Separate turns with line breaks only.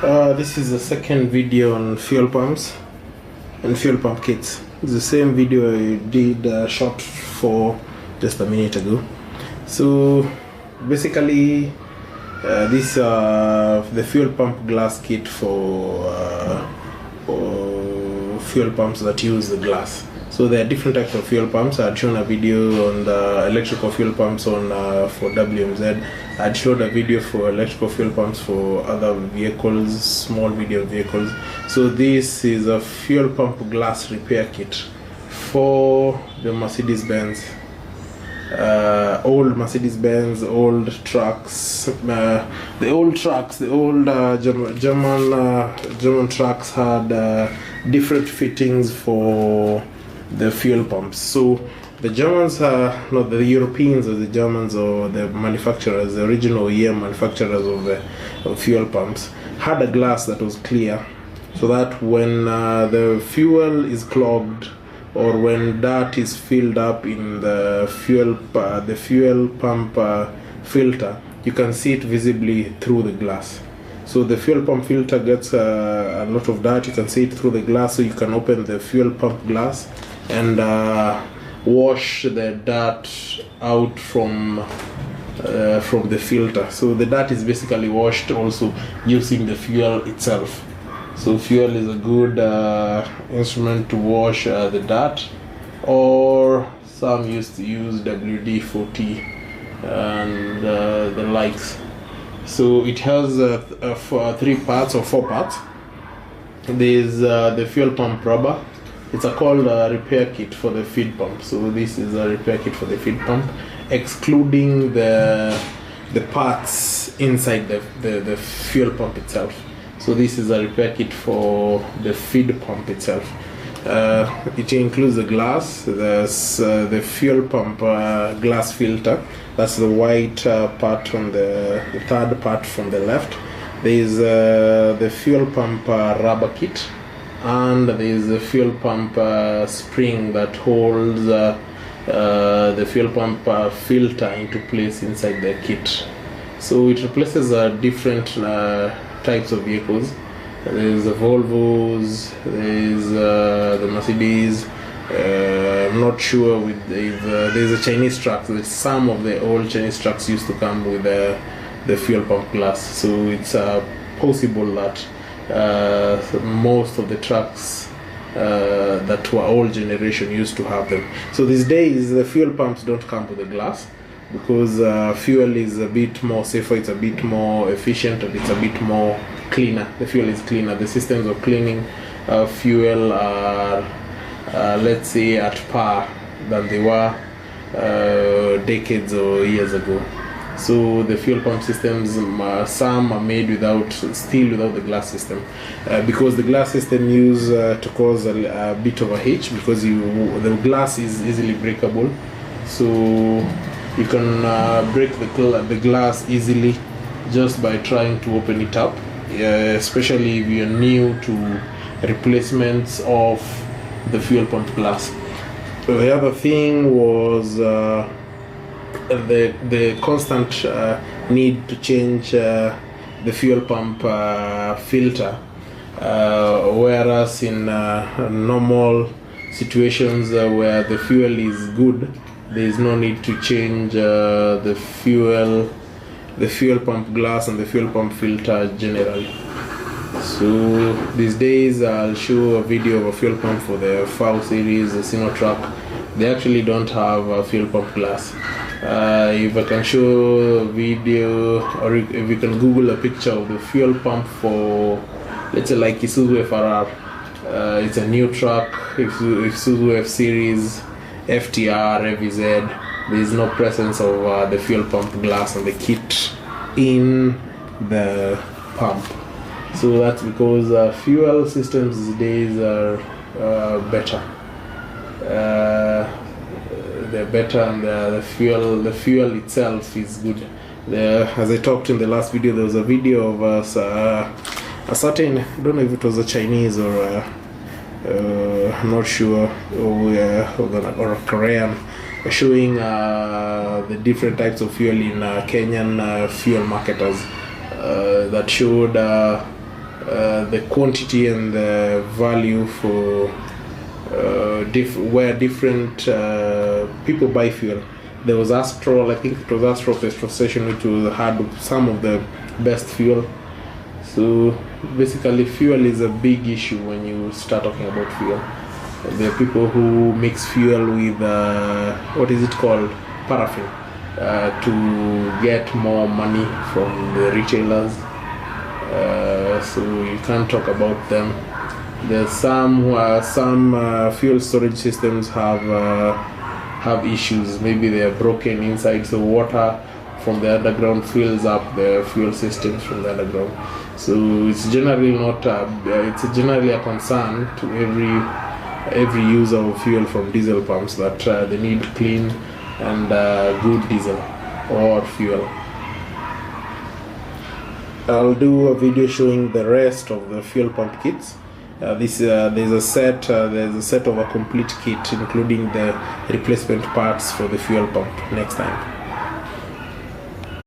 This is the second video on fuel pumps and fuel pump kits. It's the same video I did shot for just a minute ago. So basically this the fuel pump glass kit for fuel pumps that use the glass. So there are different types of fuel pumps. I had shown a video on the electrical fuel pumps on for WMZ. I had showed a video for electrical fuel pumps for other vehicles, small medium vehicles. So this is a fuel pump glass repair kit for the Mercedes-Benz, old Mercedes-Benz, old trucks. The old German trucks had different fittings for the fuel pumps. So the Germans, not the Europeans or the Germans or the manufacturers, the original OEM manufacturers of fuel pumps, had a glass that was clear, so that when the fuel is clogged or when dirt is filled up in the fuel pump filter, you can see it visibly through the glass. So the fuel pump filter gets a lot of dirt, you can see it through the glass, so you can open the fuel pump glass and wash the dirt out from the filter. So the dirt is basically washed also using the fuel itself. So fuel is a good instrument to wash the dirt, or some used to use WD-40 and the likes. So it has 3 parts or 4 parts. There's the fuel pump rubber. It's called a repair kit for the feed pump. So this is a repair kit for the feed pump, excluding the parts inside the fuel pump itself. So this is a repair kit for the feed pump itself. It includes the glass, the fuel pump glass filter. That's the white part on the third part from the left. There is the fuel pump rubber kit, and there is a fuel pump spring that holds the fuel pump filter into place inside the kit. So it replaces different types of vehicles. There is the Volvos, there is the Mercedes. I'm not sure if there's a Chinese truck. Some of the old Chinese trucks used to come with the fuel pump glass. So it's possible that most of the trucks that were old generation used to have them. So these days the fuel pumps don't come with the glass, because fuel is a bit more safer, it's a bit more efficient, and it's a bit more cleaner. The fuel is cleaner. The systems of cleaning fuel are let's say at par than they were decades or years ago. So the fuel pump systems, some are made still without the glass system, because the glass system used to cause a bit of a hitch, because the glass is easily breakable. So you can break the glass easily just by trying to open it up, especially if you're new to replacements of the fuel pump glass. The other thing was the constant need to change the fuel pump filter, whereas in normal situations where the fuel is good, there is no need to change the fuel pump glass and the fuel pump filter generally. So these days I'll show a video of a fuel pump for the 5 series, the Sino truck. They actually don't have a fuel pump glass. If I can show a video, or if you can Google a picture of the fuel pump for, let's say, like Isuzu FRR, it's a new truck, Isuzu F series, FTR, FZ, there is no presence of the fuel pump glass and the kit in the pump. So that's because fuel systems these days are better. They're better, and the fuel itself is good. As I talked in the last video, there was a video of a certain, I don't know if it was a Chinese or I'm not sure, or a Korean, showing the different types of fuel in Kenyan fuel marketers, that showed the quantity and the value for where different people buy fuel. There was Astral, I think it was Astral petrol station, which had some of the best fuel. So basically fuel is a big issue when you start talking about fuel. There are people who mix fuel with what is it called, paraffin, to get more money from the retailers. So you can't talk about them. There's some fuel storage systems have issues. Maybe they are broken inside, so water from the underground fills up the fuel systems from the underground. So it's generally not it's generally a concern to every user of fuel from diesel pumps that they need clean and good diesel or fuel. I'll do a video showing the rest of the fuel pump kits. There's a set of a complete kit, including the replacement parts for the fuel pump next time.